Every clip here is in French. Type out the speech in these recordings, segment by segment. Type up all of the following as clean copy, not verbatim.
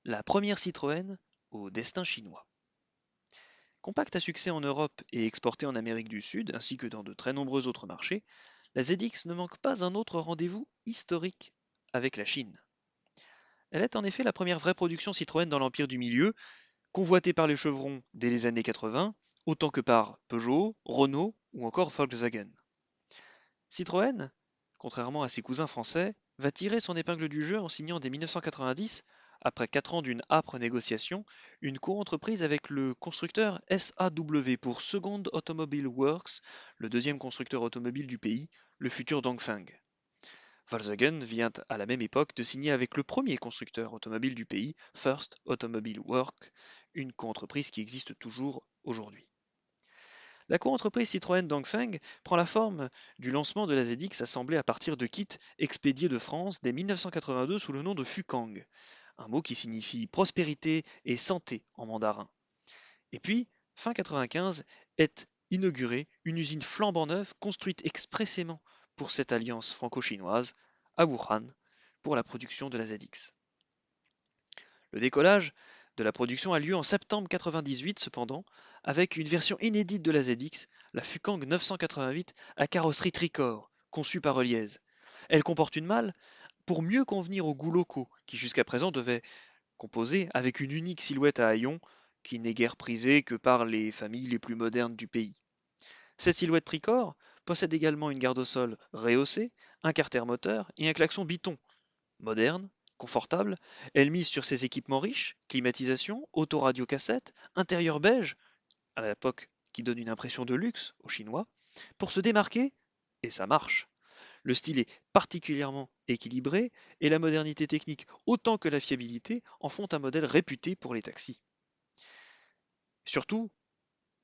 La première Citroën au destin chinois. Compacte à succès en Europe et exportée en Amérique du Sud, ainsi que dans de très nombreux autres marchés, la ZX ne manque pas un autre rendez-vous historique avec la Chine. Elle est en effet la première vraie production Citroën dans l'empire du milieu, convoitée par les chevrons dès les années 80, autant que par Peugeot, Renault ou encore Volkswagen. Citroën, contrairement à ses cousins français, va tirer son épingle du jeu en signant dès 1990, après 4 ans d'une âpre négociation, une co-entreprise avec le constructeur SAW pour Second Automobile Works, le deuxième constructeur automobile du pays, le futur Dongfeng. Volkswagen vient à la même époque de signer avec le premier constructeur automobile du pays, First Automobile Works, une co-entreprise qui existe toujours aujourd'hui. La co-entreprise Citroën Dongfeng prend la forme du lancement de la ZX assemblée à partir de kits expédiés de France dès 1982 sous le nom de Fukang, un mot qui signifie prospérité et santé en mandarin. Et puis, fin 95, est inaugurée une usine flambant neuve construite expressément pour cette alliance franco-chinoise, à Wuhan, pour la production de la ZX. Le décollage de la production a lieu en septembre 98 cependant, avec une version inédite de la ZX, la Fukang 988 à carrosserie tricorps, conçue par Eliez. Elle comporte une malle pour mieux convenir aux goûts locaux, qui jusqu'à présent devaient composer avec une unique silhouette à haillons, qui n'est guère prisée que par les familles les plus modernes du pays. Cette silhouette tricorps possède également une garde au sol rehaussée, un carter moteur et un klaxon biton, moderne, confortable, elle mise sur ses équipements riches, climatisation, autoradio cassette, intérieur beige, à l'époque qui donne une impression de luxe aux Chinois, pour se démarquer, et ça marche. Le style est particulièrement équilibré et la modernité technique autant que la fiabilité en font un modèle réputé pour les taxis. Surtout,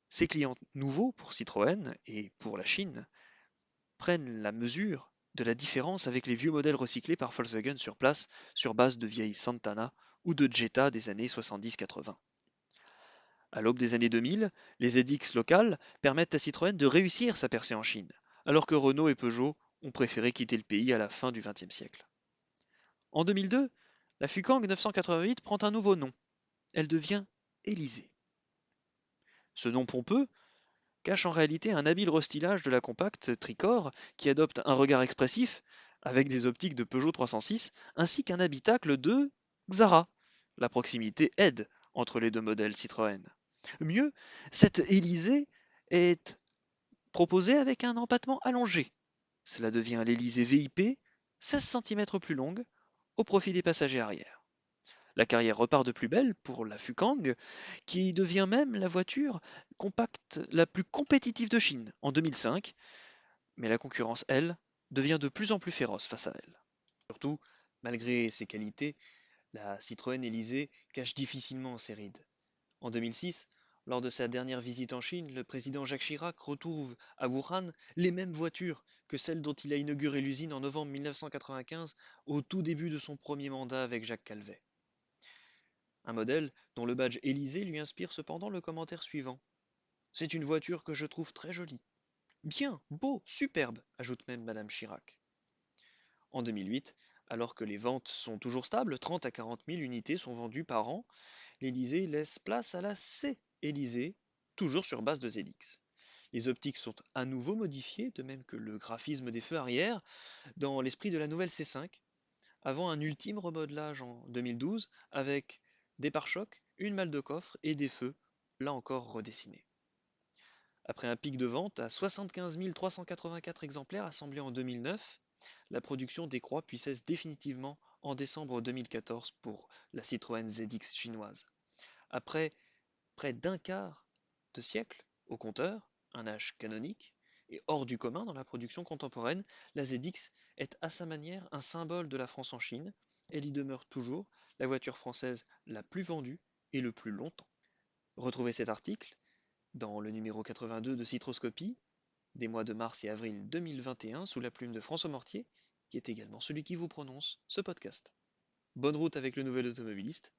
ces clients nouveaux pour Citroën et pour la Chine prennent la mesure de la différence avec les vieux modèles recyclés par Volkswagen sur place sur base de vieilles Santana ou de Jetta des années 70-80. À l'aube des années 2000, les ZX locales permettent à Citroën de réussir sa percée en Chine, alors que Renault et Peugeot ont préféré quitter le pays à la fin du XXe siècle. En 2002, la Fukang 988 prend un nouveau nom. Elle devient Élysée. Ce nom pompeux cache en réalité un habile restylage de la compacte tricorps qui adopte un regard expressif avec des optiques de Peugeot 306 ainsi qu'un habitacle de Xara. La proximité aide entre les deux modèles Citroën. Mieux, cette Élysée est proposée avec un empattement allongé. Cela devient l'Élysée VIP, 16 cm plus longue, au profit des passagers arrière. La carrière repart de plus belle pour la Fukang, qui devient même la voiture compacte la plus compétitive de Chine en 2005, mais la concurrence, elle, devient de plus en plus féroce face à elle. Surtout, malgré ses qualités, la Citroën Élysée cache difficilement ses rides. En 2006, lors de sa dernière visite en Chine, le président Jacques Chirac retrouve à Wuhan les mêmes voitures que celles dont il a inauguré l'usine en novembre 1995, au tout début de son premier mandat avec Jacques Calvet. Un modèle dont le badge Élysée lui inspire cependant le commentaire suivant. C'est une voiture que je trouve très jolie. Bien, beau, superbe, ajoute même Madame Chirac. En 2008, alors que les ventes sont toujours stables, 30 à 40 000 unités sont vendues par an, l'Élysée laisse place à la C-Élysée, toujours sur base de ZX. Les optiques sont à nouveau modifiées, de même que le graphisme des feux arrière, dans l'esprit de la nouvelle C5, avant un ultime remodelage en 2012 avec des pare-chocs, une malle de coffre et des feux, là encore redessinés. Après un pic de vente à 75 384 exemplaires assemblés en 2009, la production décroît puis cesse définitivement en décembre 2014 pour la Citroën ZX chinoise. Après près d'un quart de siècle au compteur, un âge canonique et hors du commun dans la production contemporaine, la ZX est à sa manière un symbole de la France en Chine. Elle y demeure toujours la voiture française la plus vendue et le plus longtemps. Retrouvez cet article dans le numéro 82 de Citroscopie des mois de mars et avril 2021 sous la plume de François Mortier, qui est également celui qui vous prononce ce podcast. Bonne route avec le nouvel automobiliste